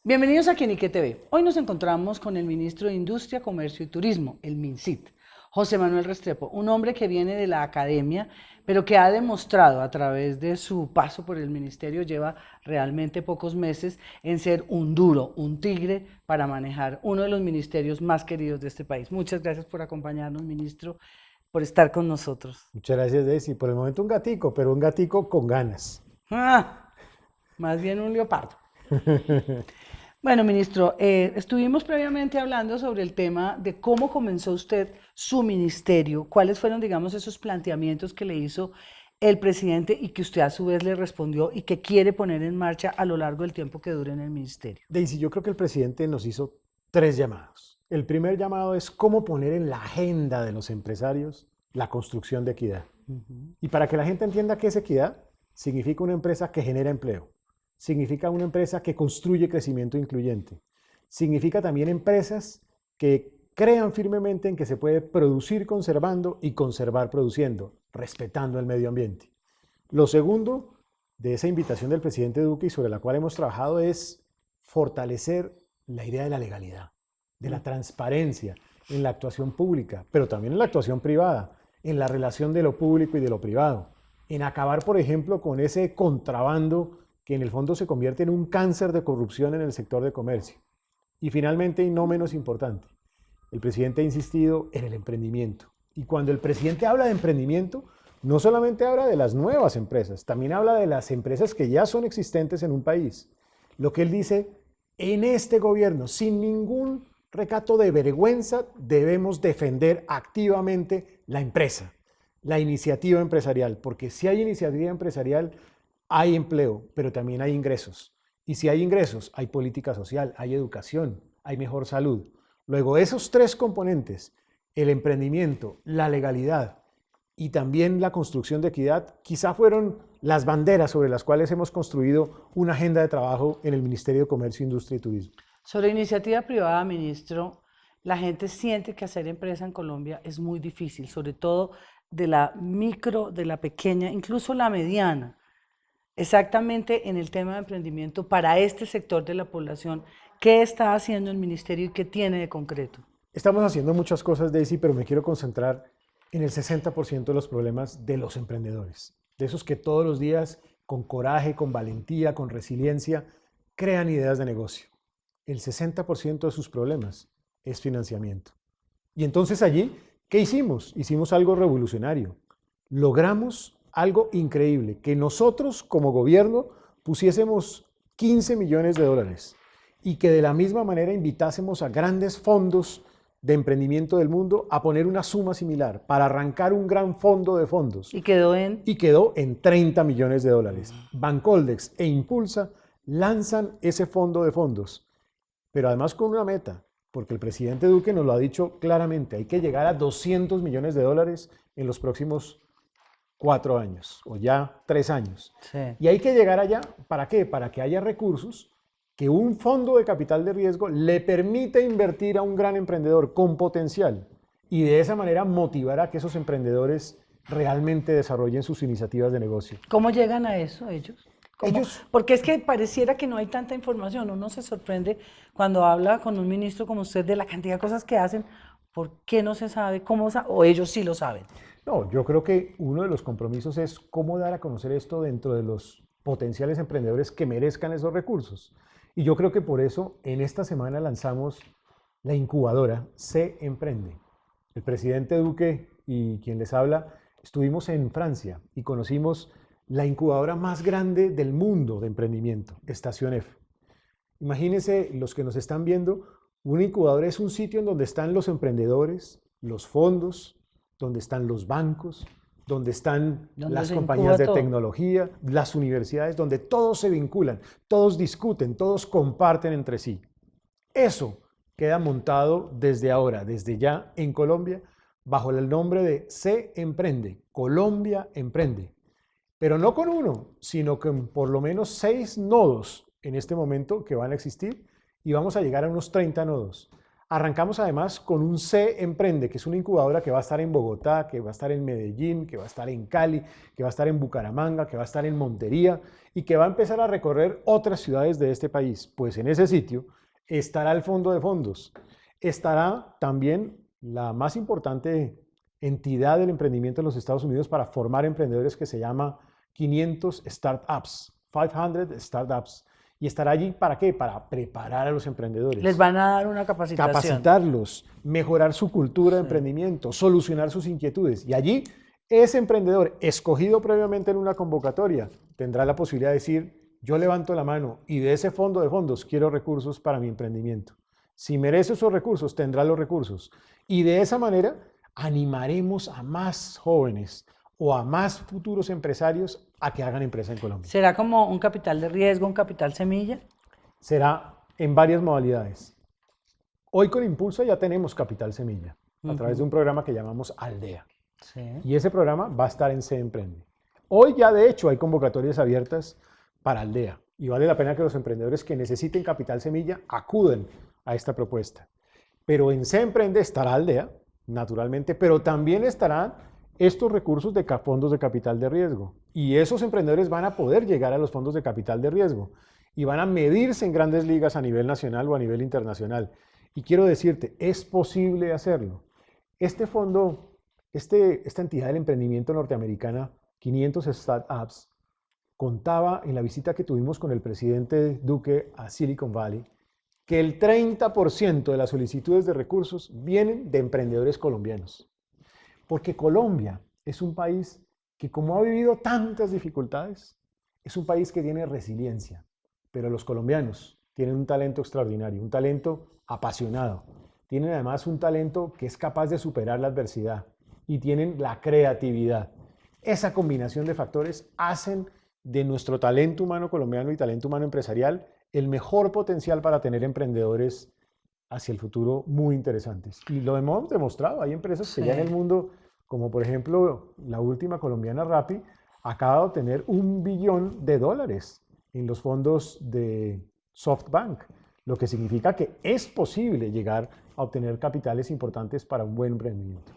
Bienvenidos a Quienique TV. Hoy nos encontramos con el ministro de Industria, Comercio y Turismo, el MINCIT, José Manuel Restrepo, un hombre que viene de la academia, pero que ha demostrado a través de su paso por el ministerio, lleva realmente pocos meses, en ser un duro, un tigre para manejar uno de los ministerios más queridos de este país. Muchas gracias por acompañarnos, ministro, por estar con nosotros. Muchas gracias, Daisy. Por el momento un gatico, pero un gatico con ganas. Más bien un leopardo. Bueno, ministro, estuvimos previamente hablando sobre el tema de cómo comenzó usted su ministerio, cuáles fueron, digamos, esos planteamientos que le hizo el presidente y que usted a su vez le respondió y que quiere poner en marcha a lo largo del tiempo que dure en el ministerio. Daisy, yo creo que el presidente nos hizo 3 llamados. El primer llamado es cómo poner en la agenda de los empresarios la construcción de equidad. Y para que la gente entienda qué es equidad, significa una empresa que genera empleo. Significa una empresa que construye crecimiento incluyente. Significa también empresas que crean firmemente en que se puede producir conservando y conservar produciendo, respetando el medio ambiente. Lo segundo de esa invitación del presidente Duque y sobre la cual hemos trabajado es fortalecer la idea de la legalidad, de la transparencia en la actuación pública, pero también en la actuación privada, en la relación de lo público y de lo privado, en acabar, por ejemplo, con ese contrabando que en el fondo se convierte en un cáncer de corrupción en el sector de comercio. Y finalmente, y no menos importante, el presidente ha insistido en el emprendimiento. Y cuando el presidente habla de emprendimiento, no solamente habla de las nuevas empresas, también habla de las empresas que ya son existentes en un país. Lo que él dice, en este gobierno, sin ningún recato de vergüenza, debemos defender activamente la empresa, la iniciativa empresarial, porque si hay iniciativa empresarial, hay empleo, pero también hay ingresos. Y si hay ingresos, hay política social, hay educación, hay mejor salud. Luego, esos 3 componentes, el emprendimiento, la legalidad y también la construcción de equidad, quizá fueron las banderas sobre las cuales hemos construido una agenda de trabajo en el Ministerio de Comercio, Industria y Turismo. Sobre iniciativa privada, ministro, la gente siente que hacer empresa en Colombia es muy difícil, sobre todo de la micro, de la pequeña, incluso la mediana. Exactamente en el tema de emprendimiento para este sector de la población, ¿qué está haciendo el ministerio y qué tiene de concreto? Estamos haciendo muchas cosas, Daisy, pero me quiero concentrar en el 60% de los problemas de los emprendedores, de esos que todos los días, con coraje, con valentía, con resiliencia, crean ideas de negocio. El 60% de sus problemas es financiamiento. Y entonces allí, ¿qué hicimos? Hicimos algo revolucionario. Logramos algo increíble, que nosotros como gobierno pusiésemos 15 millones de dólares y que de la misma manera invitásemos a grandes fondos de emprendimiento del mundo a poner una suma similar para arrancar un gran fondo de fondos. Y quedó en... Y quedó en 30 millones de dólares. Bancoldex e Impulsa lanzan ese fondo de fondos, pero además con una meta, porque el presidente Duque nos lo ha dicho claramente, hay que llegar a 200 millones de dólares en los próximos 4 años o ya 3 años. Sí. Y hay que llegar allá, ¿para qué? Para que haya recursos que un fondo de capital de riesgo le permita invertir a un gran emprendedor con potencial y de esa manera motivar a que esos emprendedores realmente desarrollen sus iniciativas de negocio. ¿Cómo llegan a eso ellos? Porque es que pareciera que no hay tanta información. Uno se sorprende cuando habla con un ministro como usted de la cantidad de cosas que hacen. ¿Por qué no se sabe? ¿Cómo o ellos sí lo saben? No, yo creo que uno de los compromisos es cómo dar a conocer esto dentro de los potenciales emprendedores que merezcan esos recursos. Y yo creo que por eso en esta semana lanzamos la incubadora Se Emprende. El presidente Duque y quien les habla estuvimos en Francia y conocimos la incubadora más grande del mundo de emprendimiento, Estación F. Imagínense los que nos están viendo, una incubadora es un sitio en donde están los emprendedores, los fondos, donde están los bancos, donde están las compañías de tecnología, las universidades, donde todos se vinculan, todos discuten, todos comparten entre sí. Eso queda montado desde ahora, desde ya en Colombia, bajo el nombre de Se Emprende, Colombia Emprende. Pero no con uno, sino con por lo menos 6 nodos en este momento que van a existir y vamos a llegar a unos 30 nodos. Arrancamos además con un C Emprende, que es una incubadora que va a estar en Bogotá, que va a estar en Medellín, que va a estar en Cali, que va a estar en Bucaramanga, que va a estar en Montería y que va a empezar a recorrer otras ciudades de este país. Pues en ese sitio estará el fondo de fondos, estará también la más importante entidad del emprendimiento en los Estados Unidos para formar emprendedores que se llama 500 Startups, 500 Startups. ¿Y estará allí para qué? Para preparar a los emprendedores. Les van a dar una capacitación. Capacitarlos, mejorar su cultura de emprendimiento, solucionar sus inquietudes. Y allí, ese emprendedor, escogido previamente en una convocatoria, tendrá la posibilidad de decir, yo levanto la mano y de ese fondo de fondos quiero recursos para mi emprendimiento. Si merece esos recursos, tendrá los recursos. Y de esa manera, animaremos a más jóvenes o a más futuros empresarios a que hagan empresa en Colombia. ¿Será como un capital de riesgo, un capital semilla? Será en varias modalidades. Hoy con Impulsa ya tenemos capital semilla a través de un programa que llamamos Aldea. Sí. Y ese programa va a estar en Se Emprende. Hoy ya de hecho hay convocatorias abiertas para Aldea y vale la pena que los emprendedores que necesiten capital semilla acuden a esta propuesta. Pero en Se Emprende estará Aldea, naturalmente, pero también estarán estos recursos de fondos de capital de riesgo. Y esos emprendedores van a poder llegar a los fondos de capital de riesgo y van a medirse en grandes ligas a nivel nacional o a nivel internacional. Y quiero decirte, es posible hacerlo. Este fondo, esta entidad del emprendimiento norteamericana, 500 Startups, contaba en la visita que tuvimos con el presidente Duque a Silicon Valley, que el 30% de las solicitudes de recursos vienen de emprendedores colombianos. Porque Colombia es un país que, como ha vivido tantas dificultades, es un país que tiene resiliencia. Pero los colombianos tienen un talento extraordinario, un talento apasionado. Tienen además un talento que es capaz de superar la adversidad y tienen la creatividad. Esa combinación de factores hacen de nuestro talento humano colombiano y talento humano empresarial el mejor potencial para tener emprendedores hacia el futuro muy interesantes. Y lo hemos demostrado, hay empresas que ya en el mundo, como por ejemplo la última colombiana Rappi, acaba de obtener $1 billón en los fondos de SoftBank, lo que significa que es posible llegar a obtener capitales importantes para un buen emprendimiento.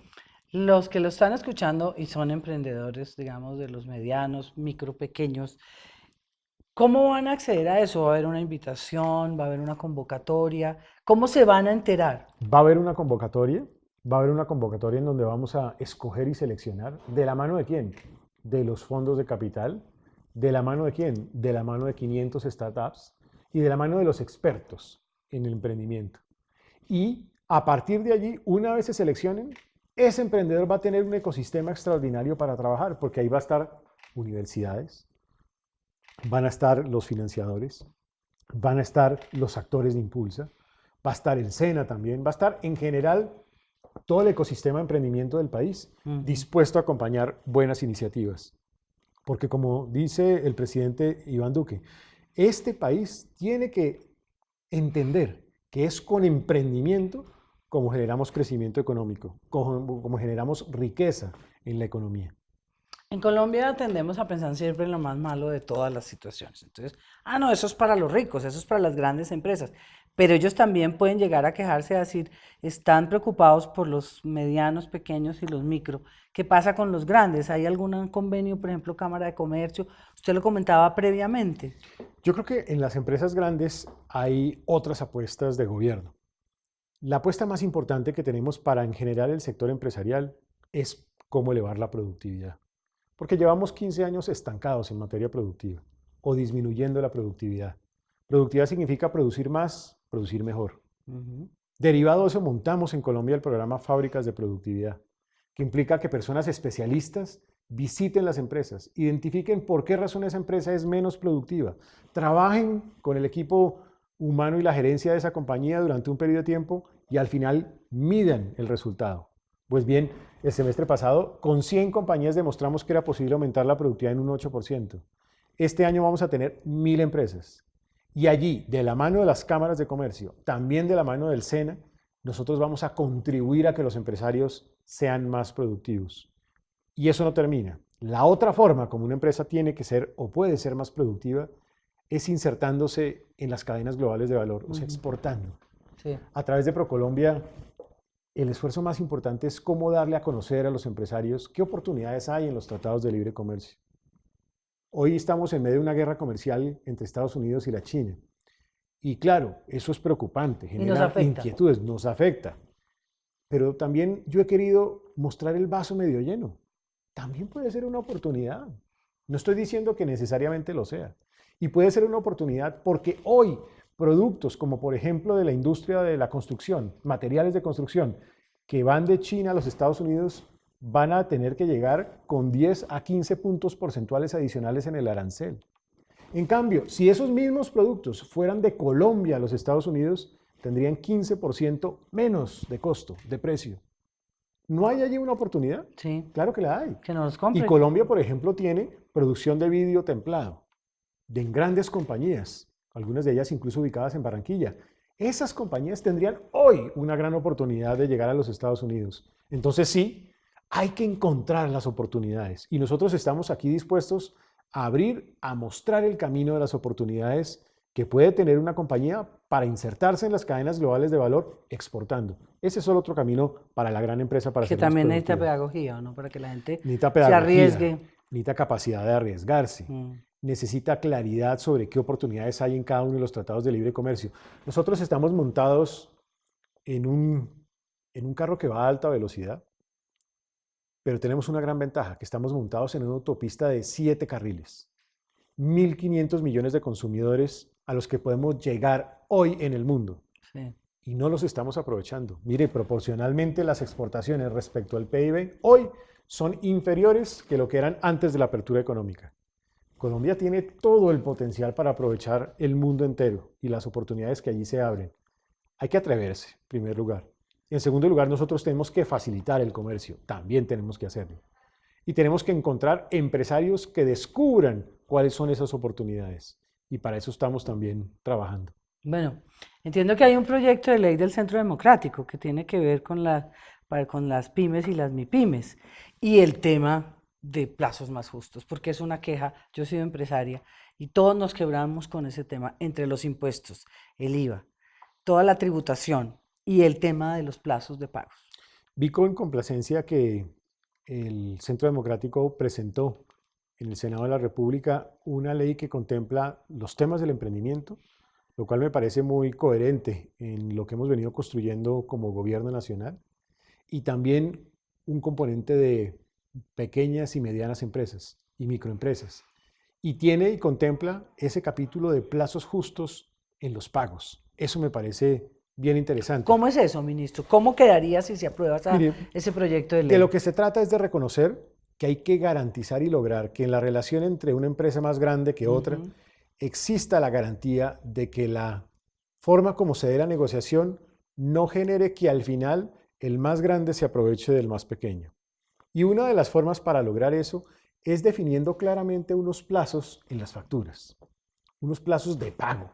Los que lo están escuchando y son emprendedores, digamos, de los medianos, micro, pequeños, ¿cómo van a acceder a eso? ¿Va a haber una invitación? ¿Va a haber una convocatoria? ¿Cómo se van a enterar? Va a haber una convocatoria en donde vamos a escoger y seleccionar. ¿De la mano de quién? De los fondos de capital. ¿De la mano de quién? De la mano de 500 startups y de la mano de los expertos en el emprendimiento. Y a partir de allí, una vez se seleccionen, ese emprendedor va a tener un ecosistema extraordinario para trabajar, porque ahí va a estar universidades, van a estar los financiadores, van a estar los actores de Impulsa, va a estar el SENA también, va a estar en general todo el ecosistema de emprendimiento del país dispuesto a acompañar buenas iniciativas. Porque como dice el presidente Iván Duque, este país tiene que entender que es con emprendimiento como generamos crecimiento económico, como generamos riqueza en la economía. En Colombia tendemos a pensar siempre en lo más malo de todas las situaciones. Entonces, no, eso es para los ricos, eso es para las grandes empresas. Pero ellos también pueden llegar a quejarse, a decir, están preocupados por los medianos, pequeños y los micro. ¿Qué pasa con los grandes? ¿Hay algún convenio, por ejemplo, Cámara de Comercio? Usted lo comentaba previamente. Yo creo que en las empresas grandes hay otras apuestas de gobierno. La apuesta más importante que tenemos para en general el sector empresarial es cómo elevar la productividad. Porque llevamos 15 años estancados en materia productiva o disminuyendo la productividad. Productividad significa producir más, producir mejor. Derivado de eso, montamos en Colombia el programa Fábricas de Productividad, que implica que personas especialistas visiten las empresas, identifiquen por qué razón esa empresa es menos productiva, trabajen con el equipo humano y la gerencia de esa compañía durante un periodo de tiempo y al final midan el resultado. Pues bien, el semestre pasado, con 100 compañías demostramos que era posible aumentar la productividad en un 8%. Este año vamos a tener 1000 empresas. Y allí, de la mano de las cámaras de comercio, también de la mano del SENA, nosotros vamos a contribuir a que los empresarios sean más productivos. Y eso no termina. La otra forma como una empresa tiene que ser o puede ser más productiva es insertándose en las cadenas globales de valor, o sea, exportando. Sí. A través de ProColombia, el esfuerzo más importante es cómo darle a conocer a los empresarios qué oportunidades hay en los tratados de libre comercio. Hoy estamos en medio de una guerra comercial entre Estados Unidos y la China. Y claro, eso es preocupante, Y nos genera afecta. inquietudes, nos afecta. Pero también yo he querido mostrar el vaso medio lleno. También puede ser una oportunidad. No estoy diciendo que necesariamente lo sea. Y puede ser una oportunidad porque hoy productos como por ejemplo de la industria de la construcción, materiales de construcción, que van de China a los Estados Unidos, van a tener que llegar con 10 a 15 puntos porcentuales adicionales en el arancel. En cambio, si esos mismos productos fueran de Colombia a los Estados Unidos, tendrían 15% menos de costo, de precio. ¿No hay allí una oportunidad? Sí. Claro que la hay. Que nos Y compren. Colombia, por ejemplo, tiene producción de vidrio templado de grandes compañías, algunas de ellas incluso ubicadas en Barranquilla. Esas compañías tendrían hoy una gran oportunidad de llegar a los Estados Unidos. Entonces sí, hay que encontrar las oportunidades y nosotros estamos aquí dispuestos a abrir, a mostrar el camino de las oportunidades que puede tener una compañía para insertarse en las cadenas globales de valor exportando. Ese es solo otro camino para la gran empresa para Que ser más también necesita productiva. pedagogía, ¿no? Para que la gente Necesita se pedagogía, arriesgue. necesita capacidad de arriesgarse, necesita claridad sobre qué oportunidades hay en cada uno de los tratados de libre comercio. Nosotros estamos montados en un carro que va a alta velocidad, pero tenemos una gran ventaja, que estamos montados en una autopista de 7 carriles, 1.500 millones de consumidores a los que podemos llegar hoy en el mundo. Sí. Y no los estamos aprovechando. Mire, proporcionalmente las exportaciones respecto al PIB hoy son inferiores que lo que eran antes de la apertura económica. Colombia tiene todo el potencial para aprovechar el mundo entero y las oportunidades que allí se abren. Hay que atreverse, en primer lugar. Y en segundo lugar, nosotros tenemos que facilitar el comercio. También tenemos que hacerlo. Y tenemos que encontrar empresarios que descubran cuáles son esas oportunidades. Y para eso estamos también trabajando. Bueno, entiendo que hay un proyecto de ley del Centro Democrático que tiene que ver con las pymes y las MIPYMES y el tema de plazos más justos, porque es una queja. Yo he sido empresaria y todos nos quebramos con ese tema entre los impuestos, el IVA, toda la tributación y el tema de los plazos de pagos. Vi con complacencia que el Centro Democrático presentó en el Senado de la República una ley que contempla los temas del emprendimiento, lo cual me parece muy coherente en lo que hemos venido construyendo como gobierno nacional, y también un componente de pequeñas y medianas empresas y microempresas. Y tiene y contempla ese capítulo de plazos justos en los pagos. Eso me parece bien interesante. ¿Cómo es eso, ministro? ¿Cómo quedaría si se aprueba Mire, ese proyecto de ley? de lo que se trata es de reconocer que hay que garantizar y lograr que en la relación entre una empresa más grande que otra exista la garantía de que la forma como se dé la negociación no genere que al final el más grande se aproveche del más pequeño. Y una de las formas para lograr eso es definiendo claramente unos plazos en las facturas, unos plazos de pago.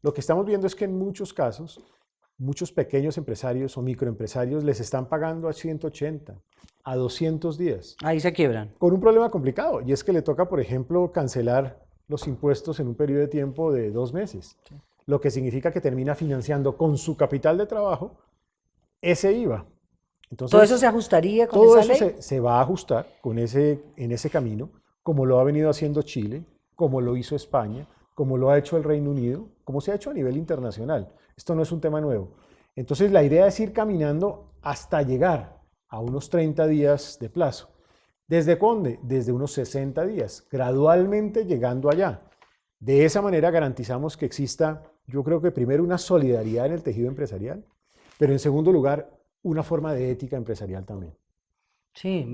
Lo que estamos viendo es que en muchos casos, muchos pequeños empresarios o microempresarios les están pagando a 180, a 200 días. Ahí se quiebran. Con un problema complicado, y es que le toca, por ejemplo, cancelar los impuestos en un periodo de tiempo de 2 meses, lo que significa que termina financiando con su capital de trabajo ese IVA. Entonces, ¿Todo eso se ajustaría con todo esa eso ley? se va a ajustar en ese camino, como lo ha venido haciendo Chile, como lo hizo España, como lo ha hecho el Reino Unido, como se ha hecho a nivel internacional. Esto no es un tema nuevo. Entonces la idea es ir caminando hasta llegar a unos 30 días de plazo. ¿Desde dónde? Desde unos 60 días, gradualmente llegando allá. De esa manera garantizamos que exista, yo creo que primero una solidaridad en el tejido empresarial, pero en segundo lugar, una forma de ética empresarial también. Sí,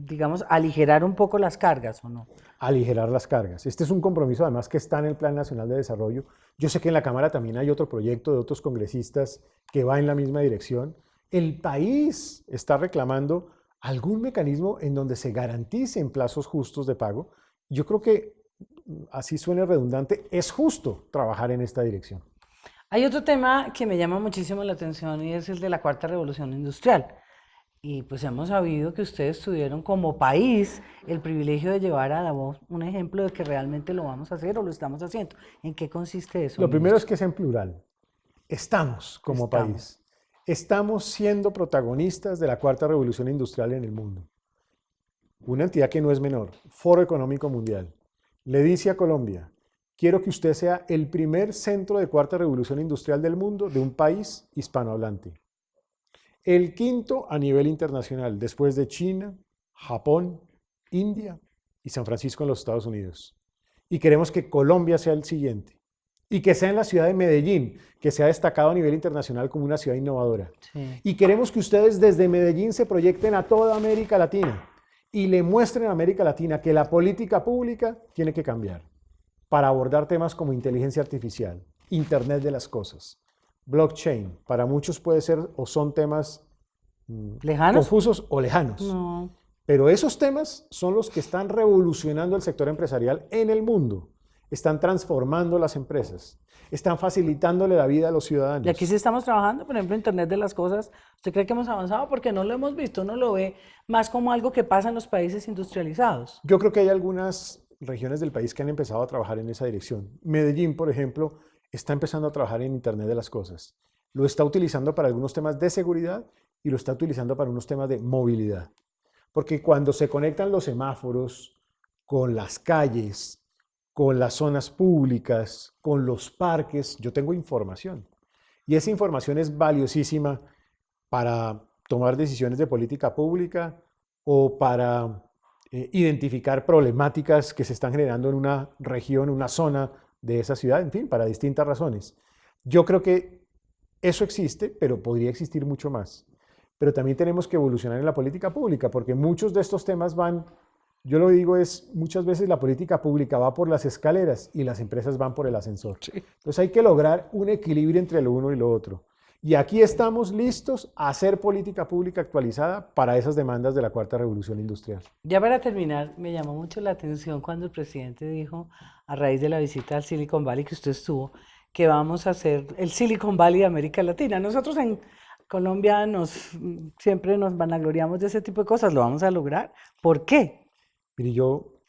digamos, aligerar un poco las cargas, ¿o no? Aligerar las cargas. Este es un compromiso además que está en el Plan Nacional de Desarrollo. Yo sé que en la Cámara también hay otro proyecto de otros congresistas que va en la misma dirección. El país está reclamando algún mecanismo en donde se garanticen plazos justos de pago. Yo creo que, así suene redundante, es justo trabajar en esta dirección. Hay otro tema que me llama muchísimo la atención y es el de la cuarta revolución industrial. Y pues hemos sabido que ustedes tuvieron como país el privilegio de llevar a Davos un ejemplo de que realmente lo vamos a hacer o lo estamos haciendo. ¿En qué consiste eso, Lo primero es ministro? que es en plural. Estamos como país. Estamos siendo protagonistas de la cuarta revolución industrial en el mundo. Una entidad que no es menor, Foro Económico Mundial, le dice a Colombia: quiero que usted sea el primer centro de cuarta revolución industrial del mundo de un país hispanohablante. El quinto a nivel internacional, después de China, Japón, India y San Francisco en los Estados Unidos. Y queremos que Colombia sea el siguiente. Y que sea en la ciudad de Medellín, que se ha destacado a nivel internacional como una ciudad innovadora. Sí. Y queremos que ustedes desde Medellín se proyecten a toda América Latina y le muestren a América Latina que la política pública tiene que cambiar para abordar temas como inteligencia artificial, Internet de las cosas, blockchain. Para muchos puede ser o son temas ¿Lejanos? confusos o lejanos. No. Pero esos temas son los que están revolucionando el sector empresarial en el mundo. Están transformando las empresas, están facilitándole la vida a los ciudadanos. Y aquí sí estamos trabajando, por ejemplo, Internet de las cosas. ¿Usted cree que hemos avanzado? Porque no lo hemos visto, uno lo ve más como algo que pasa en los países industrializados. Yo creo que hay algunas regiones del país que han empezado a trabajar en esa dirección. Medellín, por ejemplo, está empezando a trabajar en Internet de las cosas. Lo está utilizando para algunos temas de seguridad y lo está utilizando para unos temas de movilidad. Porque cuando se conectan los semáforos con las calles, con las zonas públicas, con los parques, yo tengo información. Y esa información es valiosísima para tomar decisiones de política pública o para identificar problemáticas que se están generando en una región, una zona de esa ciudad, en fin, para distintas razones. Yo creo que eso existe, pero podría existir mucho más. Pero también tenemos que evolucionar en la política pública, porque muchos de estos temas van, yo lo digo, es muchas veces la política pública va por las escaleras y las empresas van por el ascensor. Sí. Entonces hay que lograr un equilibrio entre lo uno y lo otro. Y aquí estamos listos a hacer política pública actualizada para esas demandas de la cuarta revolución industrial. Ya para terminar, me llamó mucho la atención cuando el presidente dijo, a raíz de la visita al Silicon Valley que usted estuvo, que vamos a hacer el Silicon Valley de América Latina. Nosotros en Colombia siempre nos vanagloriamos de ese tipo de cosas, ¿lo vamos a lograr? ¿Por qué? Mire, yo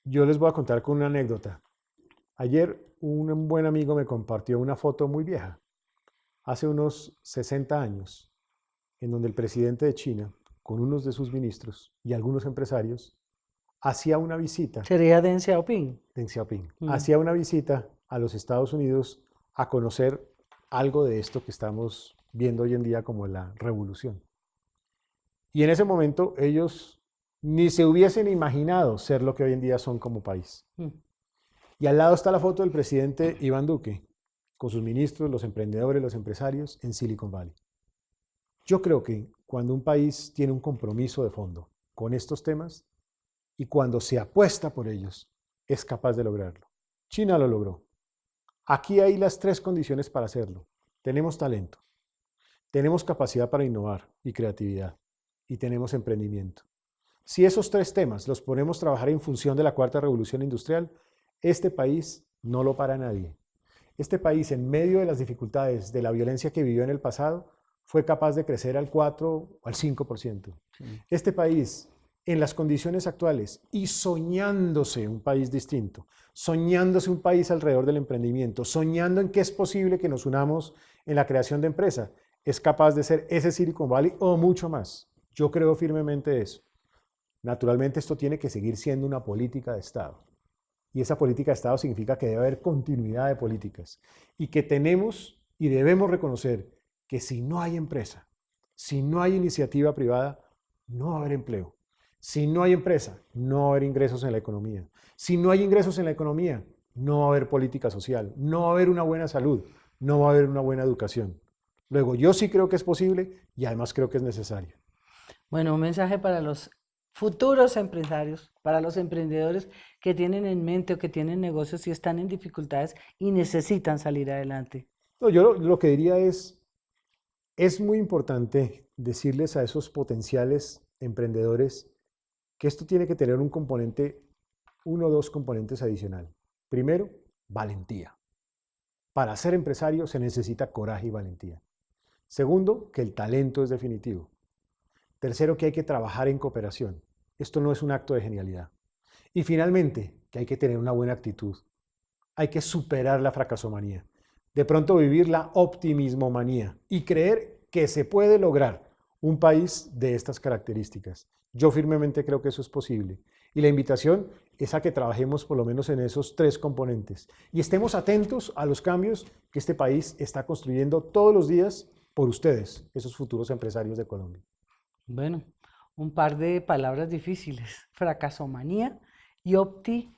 les voy a contar con una anécdota. Ayer un buen amigo me compartió una foto muy vieja, hace unos 60 años, en donde el presidente de China, con unos de sus ministros y algunos empresarios, hacía una visita. ¿Sería Deng Xiaoping? Deng Xiaoping. Hacía una visita a los Estados Unidos a conocer algo de esto que estamos viendo hoy en día como la revolución. Y en ese momento ellos ni se hubiesen imaginado ser lo que hoy en día son como país. Y al lado está la foto del presidente Iván Duque, con sus ministros, los emprendedores, los empresarios en Silicon Valley. Yo creo que cuando un país tiene un compromiso de fondo con estos temas y cuando se apuesta por ellos, es capaz de lograrlo. China lo logró. Aquí hay las tres condiciones para hacerlo. Tenemos talento, tenemos capacidad para innovar y creatividad, y tenemos emprendimiento. Si esos tres temas los ponemos a trabajar en función de la cuarta revolución industrial, este país no lo para nadie. Este país, en medio de las dificultades de la violencia que vivió en el pasado, fue capaz de crecer al 4 o al 5%. Sí. Este país, en las condiciones actuales y soñándose un país distinto, soñándose un país alrededor del emprendimiento, soñando en que es posible que nos unamos en la creación de empresa, es capaz de ser ese Silicon Valley o mucho más. Yo creo firmemente eso. Naturalmente esto tiene que seguir siendo una política de Estado. Y esa política de Estado significa que debe haber continuidad de políticas y que tenemos y debemos reconocer que si no hay empresa, si no hay iniciativa privada, no va a haber empleo. Si no hay empresa, no va a haber ingresos en la economía. Si no hay ingresos en la economía, no va a haber política social, no va a haber una buena salud, no va a haber una buena educación. Luego, yo sí creo que es posible y además creo que es necesario. Bueno, un mensaje para los futuros empresarios, para los emprendedores que tienen en mente o que tienen negocios y están en dificultades y necesitan salir adelante. No, yo lo que diría es muy importante decirles a esos potenciales emprendedores que esto tiene que tener un componente, uno o dos componentes adicional. Primero, valentía. Para ser empresario se necesita coraje y valentía. Segundo, que el talento es definitivo. Tercero, que hay que trabajar en cooperación. Esto no es un acto de genialidad. Y finalmente, que hay que tener una buena actitud. Hay que superar la fracasomanía. De pronto vivir la optimismomanía y creer que se puede lograr un país de estas características. Yo firmemente creo que eso es posible. Y la invitación es a que trabajemos por lo menos en esos 3 componentes y estemos atentos a los cambios que este país está construyendo todos los días por ustedes, esos futuros empresarios de Colombia. Bueno, un par de palabras difíciles, fracasomanía y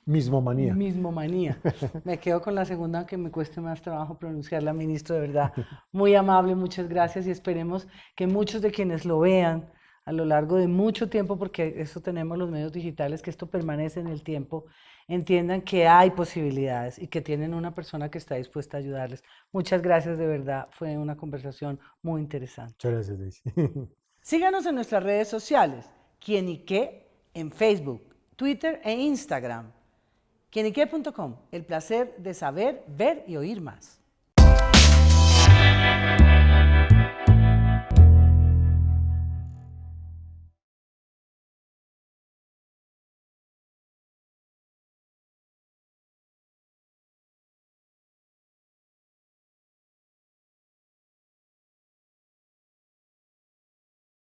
Mismomanía. optimismomanía. Me quedo con la segunda, aunque me cueste más trabajo pronunciarla, ministro, de verdad. Muy amable, muchas gracias y esperemos que muchos de quienes lo vean a lo largo de mucho tiempo, porque eso tenemos los medios digitales, que esto permanece en el tiempo, entiendan que hay posibilidades y que tienen una persona que está dispuesta a ayudarles. Muchas gracias, de verdad, fue una conversación muy interesante. Muchas gracias, Daisy. Síganos en nuestras redes sociales, Quién y Qué, en Facebook, Twitter e Instagram. Quienique.com, el placer de saber, ver y oír más.